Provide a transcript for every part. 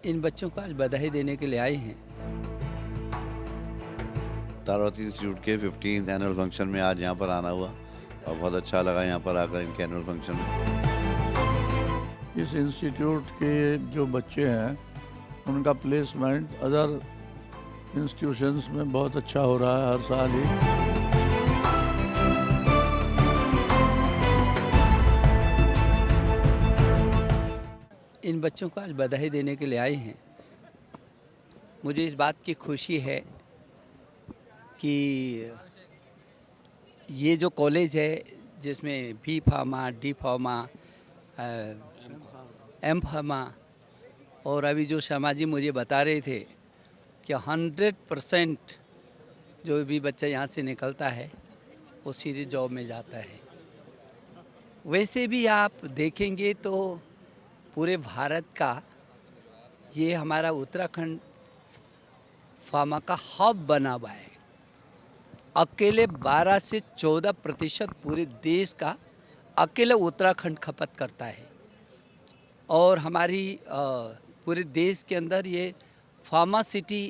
इन बच्चों को आज बधाई देने के लिए आए हैं। तारावती इंस्टीट्यूट के 15th एनुअल फंक्शन में आज यहाँ पर आना हुआ और बहुत अच्छा लगा यहाँ पर आकर इनके एनुअल फंक्शन में। इस इंस्टीट्यूट के जो बच्चे हैं उनका प्लेसमेंट अदर इंस्टीट्यूशंस में बहुत अच्छा हो रहा है हर साल ही। इन बच्चों को आज बधाई देने के लिए आए हैं। मुझे इस बात की खुशी है कि ये जो कॉलेज है जिसमें B pharma, D pharma, M pharma और अभी जो शर्मा जी मुझे बता रहे थे कि 100% जो भी बच्चा यहाँ से निकलता है वो सीधे जॉब में जाता है। वैसे भी आप देखेंगे तो पूरे भारत का ये हमारा उत्तराखंड फार्मा का हब बना हुआ है। अकेले 12 से 14% पूरे देश का अकेले उत्तराखंड खपत करता है और हमारी पूरे देश के अंदर ये फार्मा सिटी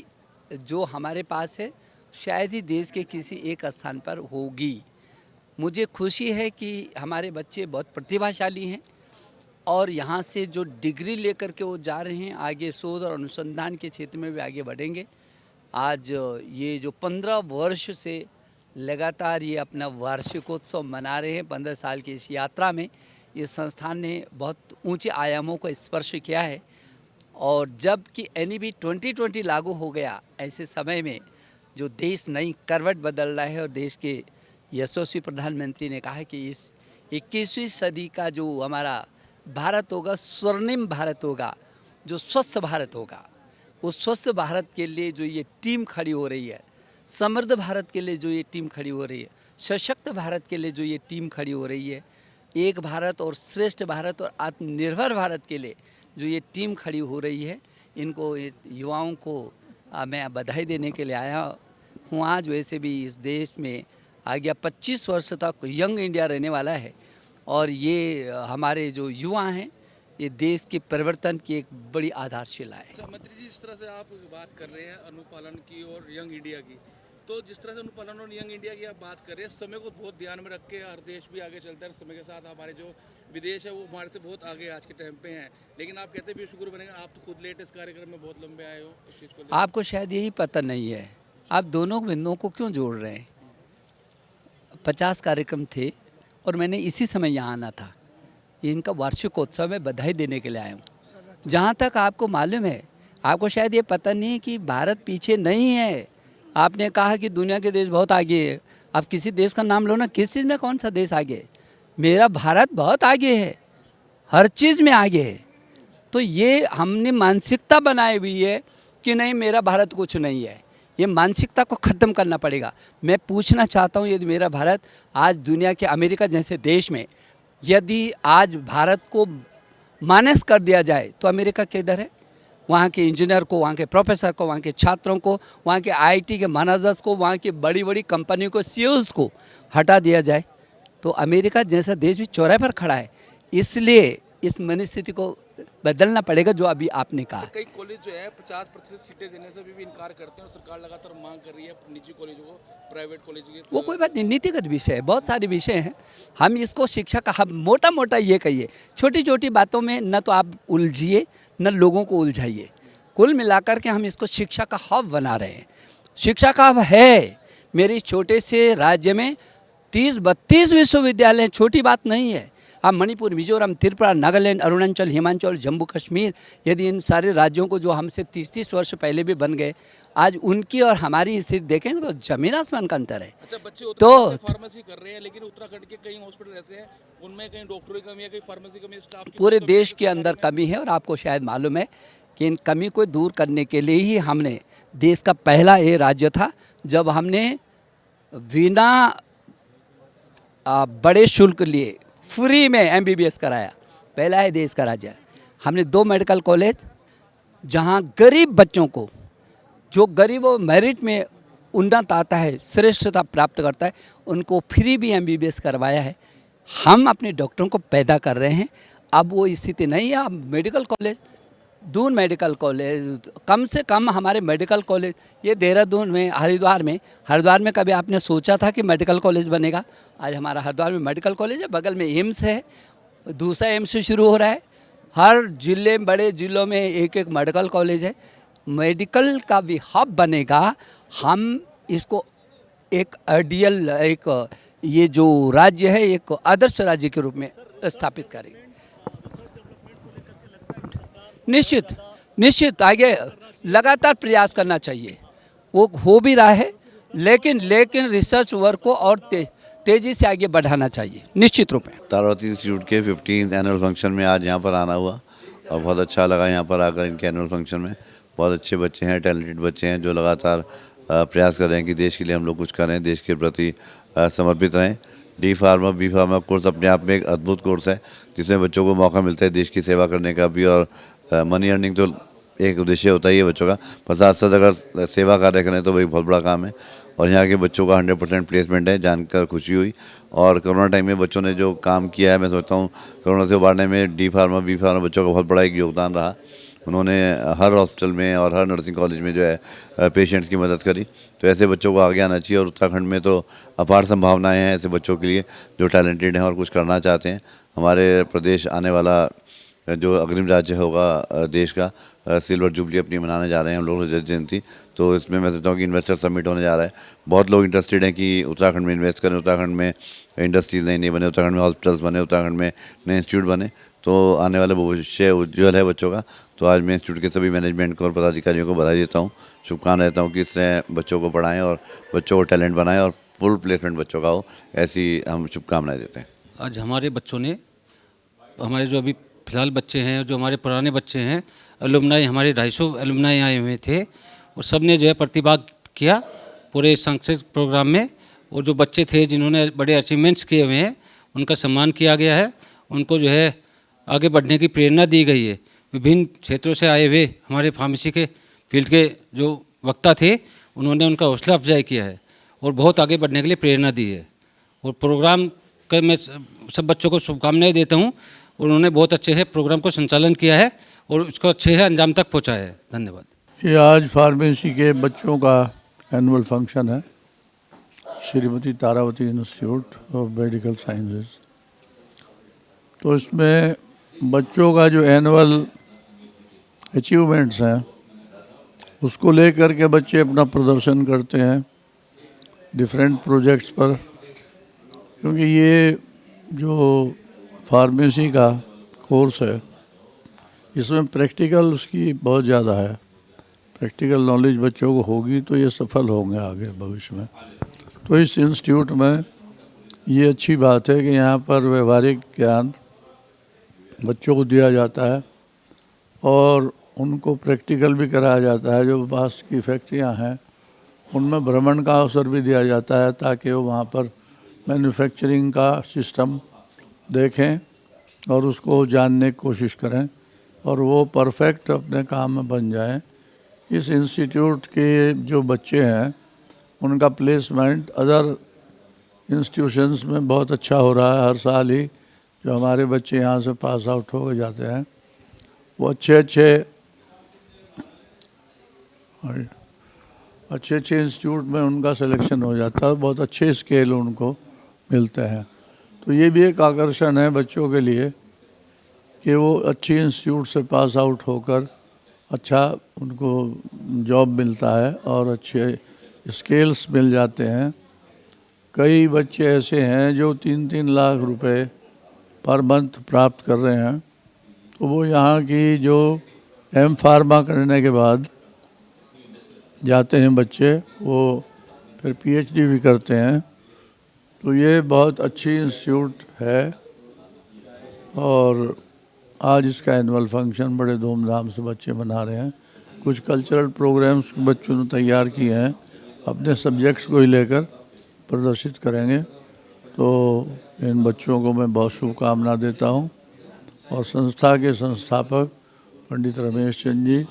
जो हमारे पास है शायद ही देश के किसी एक स्थान पर होगी। मुझे खुशी है कि हमारे बच्चे बहुत प्रतिभाशाली हैं और यहाँ से जो डिग्री लेकर के वो जा रहे हैं आगे शोध और अनुसंधान के क्षेत्र में भी आगे बढ़ेंगे। आज ये जो 15 वर्ष से लगातार ये अपना वार्षिकोत्सव मना रहे हैं, 15 साल की इस यात्रा में इस संस्थान ने बहुत ऊंचे आयामों को स्पर्श किया है। और जब कि NEP 2020 लागू हो गया ऐसे समय में जो देश नई करवट बदल रहा है और देश के यशस्वी प्रधानमंत्री ने कहा कि इस 21वीं सदी का जो हमारा भारत होगा स्वर्णिम भारत होगा, जो स्वस्थ भारत होगा। उस स्वस्थ भारत के लिए जो ये टीम खड़ी हो रही है, समृद्ध भारत के लिए जो ये टीम खड़ी हो रही है, सशक्त भारत के लिए जो ये टीम खड़ी हो रही है, एक भारत और श्रेष्ठ भारत और आत्मनिर्भर भारत के लिए जो ये टीम खड़ी हो रही है, इनको युवाओं को मैं बधाई देने के लिए आया हूँ। आज वैसे भी इस देश में आगे 25 वर्ष तक यंग इंडिया रहने वाला है और ये हमारे जो युवा हैं ये देश के परिवर्तन की एक बड़ी आधारशिला है। मंत्री जी, जिस तरह से आप बात कर रहे हैं अनुपालन की और यंग इंडिया की, तो जिस तरह से अनुपालन और यंग इंडिया की आप बात कर रहे हैं, समय को बहुत ध्यान में रख के हर देश भी आगे चलता है। समय के साथ हमारे जो विदेश है वो हमारे से बहुत आगे आज के टाइम पे हैं, लेकिन आप कहते हैं विश्व गुरु बनेंगे। आप तो खुद लेटेस्ट कार्यक्रम में बहुत लंबे आए हो इस चीज़ को। आपको शायद यही पता नहीं है, आप दोनों बिंदुओं को क्यों जोड़ रहे हैं। 50 कार्यक्रम थे और मैंने इसी समय यहाँ आना था। ये इनका वार्षिकोत्सव में बधाई देने के लिए आया हूँ। जहाँ तक आपको मालूम है, आपको शायद ये पता नहीं है कि भारत पीछे नहीं है। आपने कहा कि दुनिया के देश बहुत आगे है, आप किसी देश का नाम लो ना, किस चीज़ में कौन सा देश आगे है। मेरा भारत बहुत आगे है, हर चीज़ में आगे है। तो ये हमने मानसिकता बनाई हुई है कि नहीं मेरा भारत कुछ नहीं है। ये मानसिकता को ख़त्म करना पड़ेगा। मैं पूछना चाहता हूँ, यदि मेरा भारत आज दुनिया के अमेरिका जैसे देश में यदि आज भारत को माइनस कर दिया जाए तो अमेरिका किधर है। वहाँ के इंजीनियर को, वहाँ के प्रोफेसर को, वहाँ के छात्रों को, वहाँ के IIT के मैनेजर्स को, वहाँ की बड़ी बड़ी कंपनियों को, CEOs को हटा दिया जाए तो अमेरिका जैसा देश भी चौराहे पर खड़ा है। इसलिए इस मनस्थिति को बदलना पड़ेगा जो अभी आपने कहा। कई कॉलेज जो है 50% सीटें देने से भी इनकार करते हैं और सरकार लगातार मांग कर रही है निजी कॉलेजों को, प्राइवेट कॉलेज की। वो कोई बात नहीं, नीतिगत विषय है, बहुत सारे विषय हैं। हम इसको शिक्षा का हम मोटा मोटा ये कहिए, छोटी छोटी बातों में न तो आप उलझिए न लोगों को उलझाइए। कुल मिलाकर के हम इसको शिक्षा का हब बना रहे हैं। शिक्षा का हब है। मेरे छोटे से राज्य में 30-32 विश्वविद्यालय, छोटी बात नहीं है। आप मणिपुर, मिजोरम, त्रिपुरा, नागालैंड, अरुणाचल, हिमाचल, जम्मू कश्मीर, यदि इन सारे राज्यों को जो हमसे 30-30 वर्ष पहले भी बन गए, आज उनकी और हमारी स्थिति देखेंगे तो जमीन आसमान का अंतर है। अच्छा, बच्चे तो फार्मेसी कर रहे हैं, लेकिन उत्तराखंड के कई हॉस्पिटल ऐसे हैं उनमें कहीं डॉक्टरों की कमी है, कहीं फार्मेसी की कमी, स्टाफ की पूरे देश के अंदर कमी है। और आपको शायद मालूम है कि इन कमी को दूर करने के लिए ही हमने देश का पहला ये राज्य था जब हमने बिना बड़े शुल्क लिए फ्री में MBBS कराया। पहला है देश का राज्य। हमने 2 मेडिकल कॉलेज जहां गरीब बच्चों को, जो गरीब और मेरिट में उन्नत आता है, श्रेष्ठता प्राप्त करता है, उनको फ्री भी MBBS करवाया है। हम अपने डॉक्टरों को पैदा कर रहे हैं। अब वो स्थिति नहीं है। अब medical college Doon medical college, कम से कम हमारे मेडिकल कॉलेज ये देहरादून में, हरिद्वार में कभी आपने सोचा था कि मेडिकल कॉलेज बनेगा? आज हमारा हरिद्वार में मेडिकल कॉलेज है, बगल में एम्स है, दूसरा एम्स शुरू हो रहा है। हर जिले, बड़े जिलों में एक एक मेडिकल कॉलेज है। मेडिकल का भी हब बनेगा। हम इसको एक आइडियल, एक ये जो राज्य है, एक आदर्श राज्य के रूप में स्थापित करेंगे। निश्चित आगे लगातार प्रयास करना चाहिए, वो हो भी रहा है, लेकिन रिसर्च वर्क को और तेज़ी से आगे बढ़ाना चाहिए, निश्चित रूप में। तारावती इंस्टीट्यूट के 15th एनुअल फंक्शन में आज यहाँ पर आना हुआ और बहुत अच्छा लगा यहाँ पर आकर इनके एनुअल फंक्शन में। बहुत अच्छे बच्चे हैं, टैलेंटेड बच्चे हैं जो लगातार प्रयास कर रहे हैं कि देश के लिए हम लोग कुछ करें, देश के प्रति समर्पित रहें। D pharma, B pharma course अपने आप में एक अद्भुत कोर्स है जिसमें बच्चों को मौका मिलता है देश की सेवा करने का भी, और मनी अर्निंग तो एक उद्देश्य होता ही है बच्चों का, पर साथ साथ अगर सेवा कार्य करें तो वही बहुत बड़ा काम है। और यहाँ के बच्चों का 100% प्लेसमेंट है, जानकर खुशी हुई। और कोरोना टाइम में बच्चों ने जो काम किया है, मैं सोचता हूँ कोरोना से उबारने में डी फार्मा, बी फार्मा बच्चों का बहुत बड़ा एक योगदान रहा। उन्होंने हर हॉस्पिटल में और हर नर्सिंग कॉलेज में जो है पेशेंट्स की मदद करी। तो ऐसे बच्चों को आगे आना चाहिए और उत्तराखंड में तो अपार संभावनाएं हैं ऐसे बच्चों के लिए जो टैलेंटेड हैं और कुछ करना चाहते हैं। हमारे प्रदेश आने वाला जो अग्रिम राज्य होगा देश का, सिल्वर जुबली अपनी मनाने जा रहे हैं हम लोग, रजत जयंती। तो इसमें मैं सोचता हूँ कि इन्वेस्टर समिट होने जा रहा है। बहुत लोग इंटरेस्टेड हैं कि उत्तराखंड में इन्वेस्ट करें, उत्तराखंड में इंडस्ट्रीज़ नई बने, उत्तराखंड में हॉस्पिटल्स बने, उत्तराखंड में नए इंस्टीट्यूट बने। तो आने वाला भविष्य उज्ज्वल है बच्चों का। तो आज मैं इंस्टीट्यूट के सभी मैनेजमेंट को और पदाधिकारियों को बधाई देता हूँ, शुभकामनाएं देता हूँ कि इससे बच्चों को पढ़ाएं और बच्चों को टैलेंट बनाएं और फुल प्लेसमेंट बच्चों का हो, ऐसी हम शुभकामनाएं देते हैं। आज हमारे बच्चों ने, हमारे जो अभी फ़िलहाल बच्चे हैं, जो हमारे पुराने बच्चे हैं, एलुमनाई, हमारे 250 एलुमनाई आए हुए थे और सब ने जो है प्रतिभाग किया पूरे सांस्कृतिक प्रोग्राम में। और जो बच्चे थे जिन्होंने बड़े अचीवमेंट्स किए हुए हैं उनका सम्मान किया गया है, उनको जो है आगे बढ़ने की प्रेरणा दी गई है। विभिन्न क्षेत्रों से आए हुए हमारे फार्मेसी के फील्ड के जो वक्ता थे उन्होंने उनका हौसला अफजाई किया है और बहुत आगे बढ़ने के लिए प्रेरणा दी है। और प्रोग्राम का मैं सब बच्चों को शुभकामनाएं देता हूं। उन्होंने बहुत अच्छे से प्रोग्राम को संचालन किया है और उसको अच्छे से अंजाम तक पहुंचाया है। धन्यवाद। ये आज फार्मेसी के बच्चों का एनुअल फंक्शन है, Shrimati Taravati institute of medical sciences. तो इसमें बच्चों का जो एनुअल अचीवमेंट्स हैं उसको लेकर के बच्चे अपना प्रदर्शन करते हैं डिफरेंट प्रोजेक्ट्स पर, क्योंकि ये जो फार्मेसी का कोर्स है इसमें प्रैक्टिकल उसकी बहुत ज़्यादा है। प्रैक्टिकल नॉलेज बच्चों को होगी तो ये सफल होंगे आगे भविष्य में। तो इस इंस्टीट्यूट में ये अच्छी बात है कि यहाँ पर व्यवहारिक ज्ञान बच्चों को दिया जाता है और उनको प्रैक्टिकल भी कराया जाता है। जो पास की फैक्ट्रियाँ हैं उनमें भ्रमण का अवसर भी दिया जाता है ताकि वो वहाँ पर मैन्युफैक्चरिंग का सिस्टम देखें और उसको जानने की कोशिश करें और वो परफेक्ट अपने काम में बन जाएं। इस इंस्टीट्यूट के जो बच्चे हैं उनका प्लेसमेंट अदर इंस्टीट्यूशंस में बहुत अच्छा हो रहा है। हर साल ही जो हमारे बच्चे यहाँ से पास आउट हो जाते हैं वो अच्छे इंस्टीट्यूट में उनका सिलेक्शन हो जाता है, बहुत अच्छे स्केल उनको मिलते हैं। तो ये भी एक आकर्षण है बच्चों के लिए कि वो अच्छी इंस्टीट्यूट से पास आउट होकर अच्छा उनको जॉब मिलता है और अच्छे स्किल्स मिल जाते हैं। कई बच्चे ऐसे हैं जो 3-3 लाख रुपए पर मंथ प्राप्त कर रहे हैं। तो वो यहाँ की जो एम फार्मा करने के बाद जाते हैं बच्चे, वो फिर पीएचडी भी करते हैं। तो ये बहुत अच्छी इंस्टीट्यूट है और आज इसका एनुअल फंक्शन बड़े धूमधाम से बच्चे मना रहे हैं। कुछ कल्चरल प्रोग्राम्स बच्चों ने तैयार किए हैं, अपने सब्जेक्ट्स को ही लेकर प्रदर्शित करेंगे। तो इन बच्चों को मैं बहुत शुभकामना देता हूं और संस्था के संस्थापक पंडित रमेश चंद जी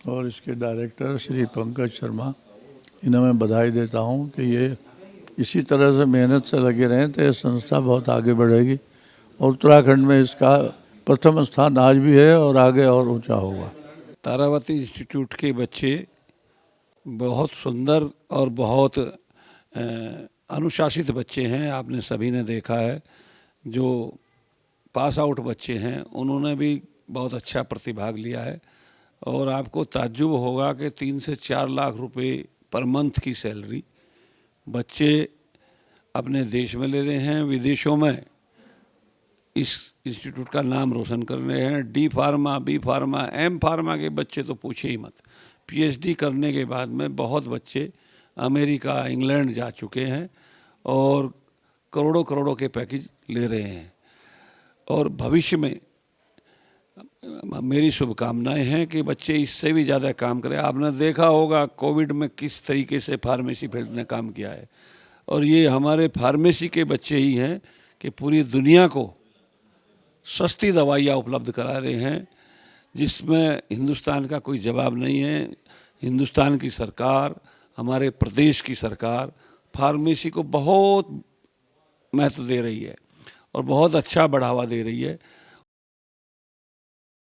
और इसके डायरेक्टर श्री पंकज शर्मा, इन्हें मैं बधाई देता हूं कि ये इसी तरह से मेहनत से लगे रहें तो ये संस्था बहुत आगे बढ़ेगी और उत्तराखंड में इसका प्रथम स्थान आज भी है और आगे और ऊंचा होगा। तारावती इंस्टीट्यूट के बच्चे बहुत सुंदर और बहुत अनुशासित बच्चे हैं। आपने सभी ने देखा है, जो पास आउट बच्चे हैं उन्होंने भी बहुत अच्छा प्रतिभाग लिया है। और आपको ताज्जुब होगा कि 3 से 4 लाख रुपए पर मंथ की सैलरी बच्चे अपने देश में ले रहे हैं, विदेशों में इस इंस्टीट्यूट का नाम रोशन कर रहे हैं। D pharma, B pharma, M pharma के बच्चे तो पूछे ही मत। पीएचडी करने के बाद में बहुत बच्चे अमेरिका, इंग्लैंड जा चुके हैं और करोड़ों करोड़ों के पैकेज ले रहे हैं। और भविष्य में मेरी शुभकामनाएं हैं कि बच्चे इससे भी ज़्यादा काम करें। आपने देखा होगा कोविड में किस तरीके से फार्मेसी फील्ड ने काम किया है, और ये हमारे फार्मेसी के बच्चे ही हैं कि पूरी दुनिया को सस्ती दवाइयाँ उपलब्ध करा रहे हैं, जिसमें हिंदुस्तान का कोई जवाब नहीं है। हिंदुस्तान की सरकार, हमारे प्रदेश की सरकार फार्मेसी को बहुत महत्व दे रही है और बहुत अच्छा बढ़ावा दे रही है।